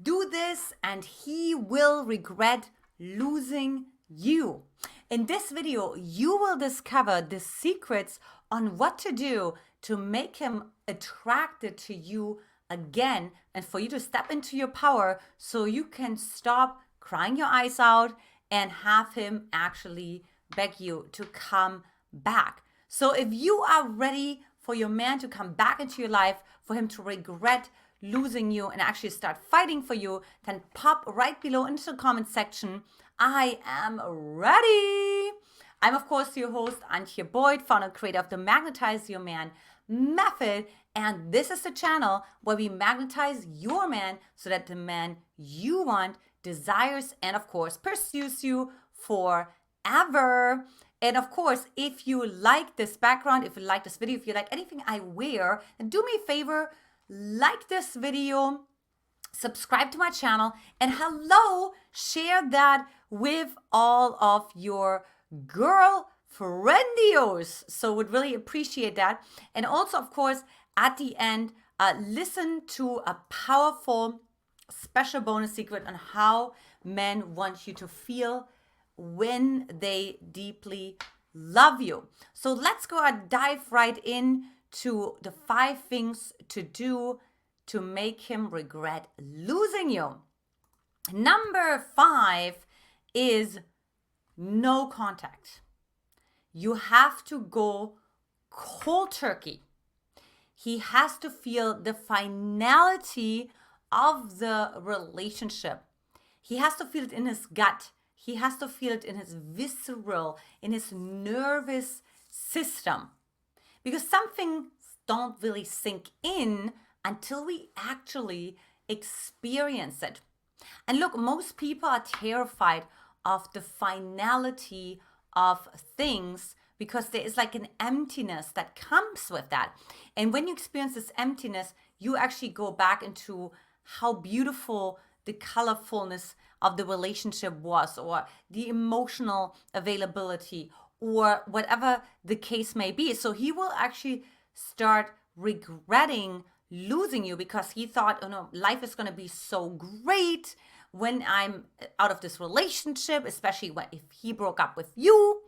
Do this and he will regret losing you. In this video, you will discover the secrets on what to do to make him attracted to you again and for you to step into your power so you can stop crying your eyes out and have him actually beg you to come back. So if you are ready for your man to come back into your life, for him to regret losing you and actually start fighting for you, then pop right below into the comment section. I am ready. I'm, of course, your host, Antia, founder and creator of the Magnetize Your Man method. And this is the channel where we magnetize your man so that the man you want desires and, of course, pursues you forever. And of course, if you like this background, if you like this video, if you like anything I wear, then do me a favor, like this video, subscribe to my channel, and share that with all of your girl friendios. So would really appreciate that. And also, of course, at the end, listen to a powerful special bonus secret on how men want you to feel when they deeply love you. So let's go and dive right in to the 5 things to do to make him regret losing you. Number 5 is no contact. You have to go cold turkey. He has to feel the finality of the relationship. He has to feel it in his gut. He has to feel it in his visceral, in his nervous system. Because some things don't really sink in until we actually experience it. And look, most people are terrified of the finality of things because there is like an emptiness that comes with that. And when you experience this emptiness, you actually go back into how beautiful the colorfulness of the relationship was, or the emotional availability, or whatever the case may be. So he will actually start regretting losing you because he thought, oh no, life is going to be so great when I'm out of this relationship, especially if he broke up with you.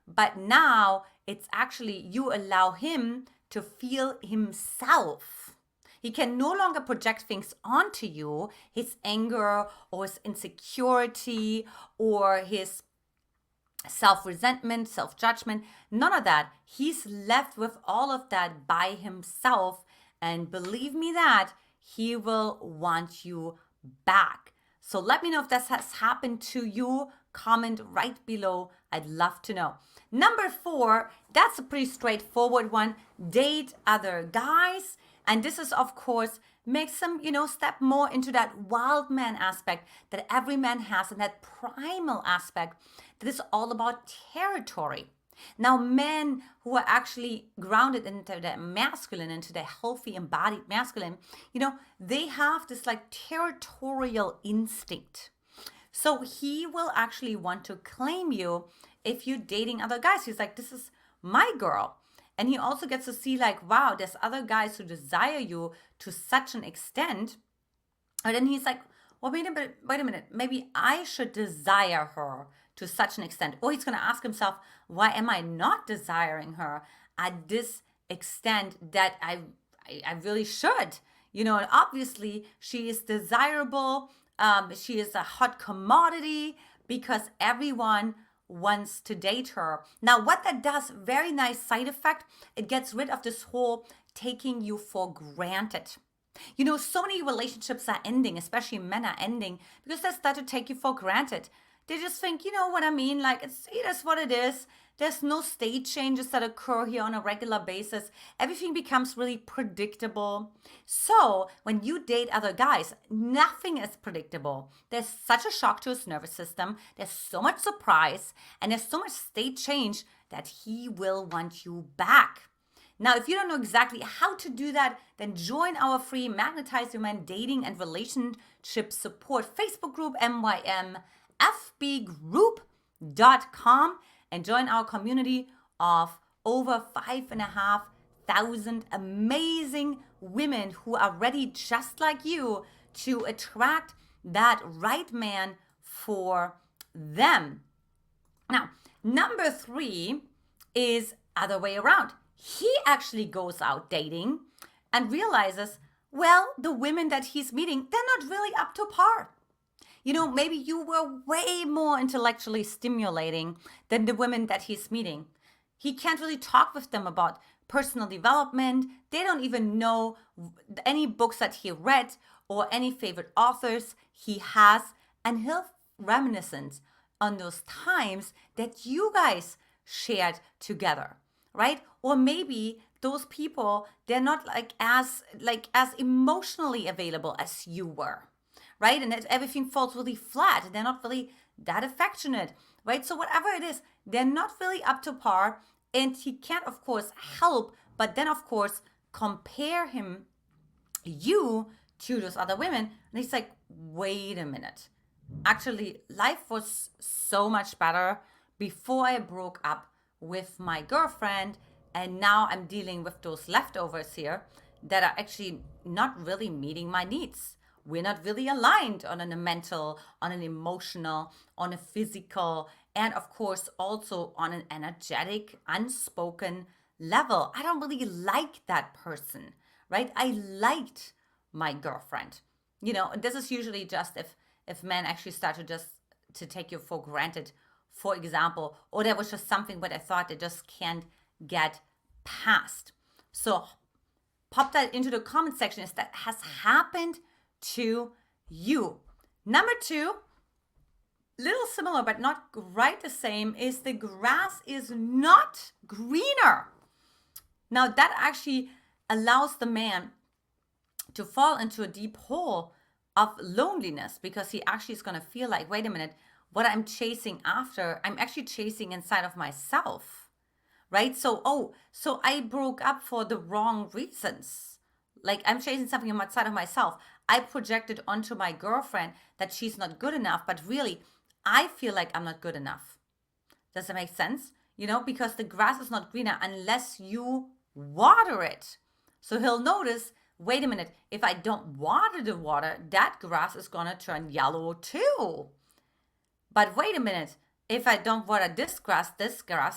But now it's actually you allow him to feel himself. He can no longer project things onto you, his anger or his insecurity or his self-resentment, self-judgment, none of that. He's left with all of that by himself. And believe me that he will want you back. So let me know if this has happened to you. Comment right below. I'd love to know. Number 4, that's a pretty straightforward one. Date other guys. And this is, of course, makes them, step more into that wild man aspect that every man has, and that primal aspect that is all about territory. Now, men who are actually grounded into their masculine, into their healthy embodied masculine, they have this like territorial instinct. So he will actually want to claim you if you're dating other guys. He's like, this is my girl. And he also gets to see like, wow, there's other guys who desire you to such an extent. And then he's like, well, wait a minute. Maybe I should desire her to such an extent. Or he's going to ask himself, why am I not desiring her at this extent that I really should? And obviously she is desirable. She is a hot commodity because everyone wants to date her. Now, what that does, very nice side effect, it gets rid of this whole taking you for granted. So many relationships are ending, especially men are ending, because they start to take you for granted. They just think, you know what I mean? Like, it is what it is. There's no state changes that occur here on a regular basis. Everything becomes really predictable. So when you date other guys, nothing is predictable. There's such a shock to his nervous system. There's so much surprise, and there's so much state change that he will want you back. Now, if you don't know exactly how to do that, then join our free Magnetize Your Man dating and relationship support Facebook group, mymfbgroup.com, and join our community of over 5,500 amazing women who are ready just like you to attract that right man for them. Now, number 3 is other way around. He actually goes out dating and realizes, well, the women that he's meeting, they're not really up to par. Maybe you were way more intellectually stimulating than the women that he's meeting. He can't really talk with them about personal development. They don't even know any books that he read or any favorite authors he has. And he'll reminisce on those times that you guys shared together, right? Or maybe those people, they're not as emotionally available as you were, right? And everything falls really flat. They're not really that affectionate, right? So whatever it is, they're not really up to par. And he can't, of course, help, but then, of course, compare you to those other women. And he's like, wait a minute. Actually, life was so much better before I broke up with my girlfriend. And now I'm dealing with those leftovers here that are actually not really meeting my needs. We're not really aligned on a mental, on an emotional, on a physical, and of course also on an energetic, unspoken level. I don't really like that person, right? I liked my girlfriend. And this is usually just if men actually start to take you for granted, for example, or there was just something where they thought they just can't get past. So pop that into the comment section if that has happened to you. Number 2, little similar but not quite the same, is the grass is not greener. Now that actually allows the man to fall into a deep hole of loneliness, because he actually is going to feel like, wait a minute, what I'm chasing after, I'm actually chasing inside of myself, right? So I broke up for the wrong reasons. Like I'm chasing something outside of myself. I projected onto my girlfriend that she's not good enough, but really, I feel like I'm not good enough. Does that make sense? Because the grass is not greener unless you water it. So he'll notice, wait a minute, if I don't water the water, that grass is going to turn yellow too. But wait a minute, if I don't water this grass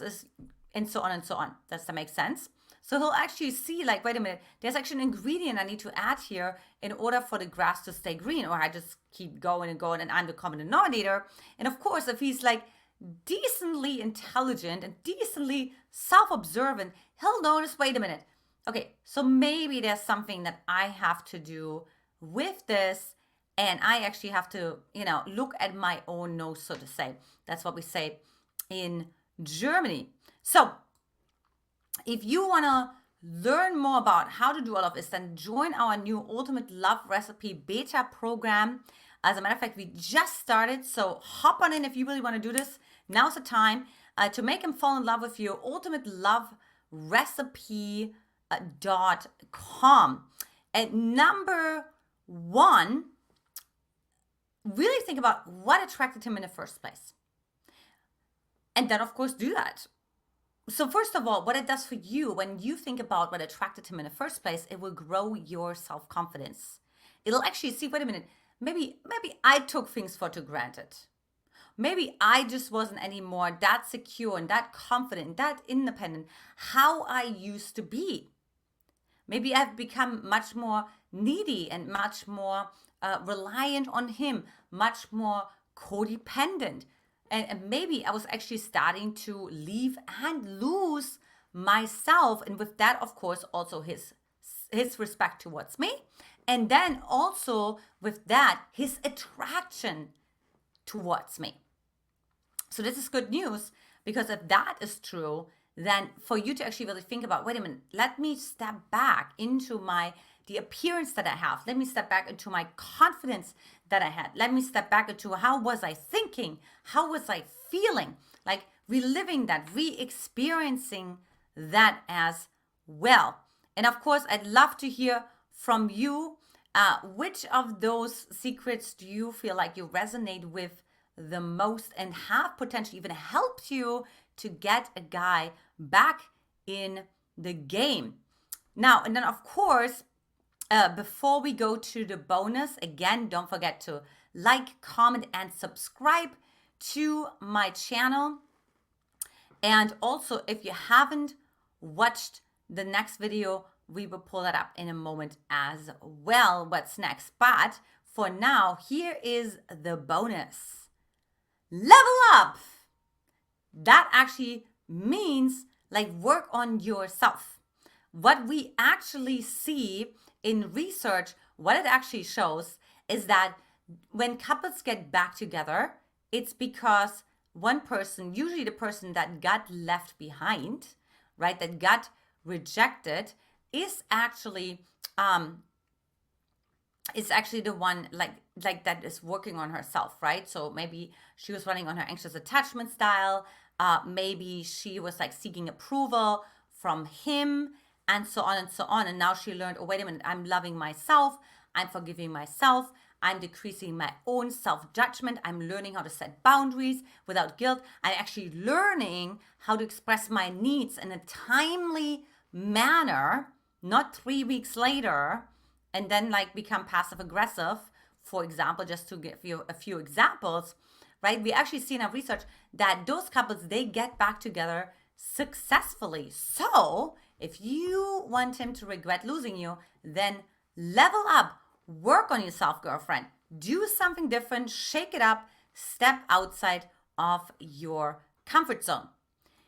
is, and so on and so on. Does that make sense? So he'll actually see, like, wait a minute, there's actually an ingredient I need to add here in order for the grass to stay green, or I just keep going and going and I'm the common denominator. And of course, if he's like decently intelligent and decently self-observant, he'll notice, wait a minute, okay, so maybe there's something that I have to do with this, and I actually have to, look at my own nose, so to say. That's what we say in Germany. So if you want to learn more about how to do all of this, then join our new Ultimate Love Recipe Beta program. As a matter of fact, we just started, so hop on in if you really want to do this. Now's the time to make him fall in love with you. ultimateloverecipe.com. And number 1, really think about what attracted him in the first place. And then, of course, do that. So first of all, what it does for you when you think about what attracted him in the first place, it will grow your self-confidence. It'll actually see, wait a minute, maybe I took things for granted. Maybe I just wasn't anymore that secure and that confident, that independent, how I used to be. Maybe I've become much more needy and much more reliant on him, much more codependent. And maybe I was actually starting to leave and lose myself. And with that, of course, also his respect towards me. And then also with that, his attraction towards me. So this is good news, because if that is true, then for you to actually really think about, wait a minute, let me step back into the appearance that I have. Let me step back into my confidence that I had. Let me step back into how was I thinking? How was I feeling? Like reliving that, re-experiencing that as well. And of course, I'd love to hear from you. Which of those secrets do you feel like you resonate with the most and have potentially even helped you to get a guy back in the game? Now, and then of course, before we go to the bonus, again, don't forget to like, comment, and subscribe to my channel. And also, if you haven't watched the next video, we will pull that up in a moment as well, what's next. But for now, here is the bonus. Level up! That actually means like work on yourself. What we actually see in research, what it actually shows is that when couples get back together, it's because one person, usually the person that got left behind, right, that got rejected, is actually the one like that is working on herself, right? So maybe she was running on her anxious attachment style. Maybe she was like seeking approval from him, and so on and so on. And now she learned, oh, wait a minute, I'm loving myself. I'm forgiving myself. I'm decreasing my own self-judgment. I'm learning how to set boundaries without guilt. I'm actually learning how to express my needs in a timely manner, not 3 weeks later, and then like become passive aggressive, for example, just to give you a few examples, right? We actually see in our research that those couples, they get back together successfully. So if you want him to regret losing you, then level up, work on yourself, girlfriend, do something different, shake it up, step outside of your comfort zone.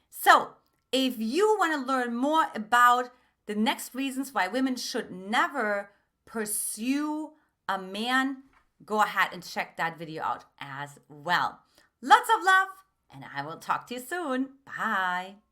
So if you want to learn more about the next reasons why women should never pursue a man, go ahead and check that video out as well. Lots of love, and I will talk to you soon. Bye.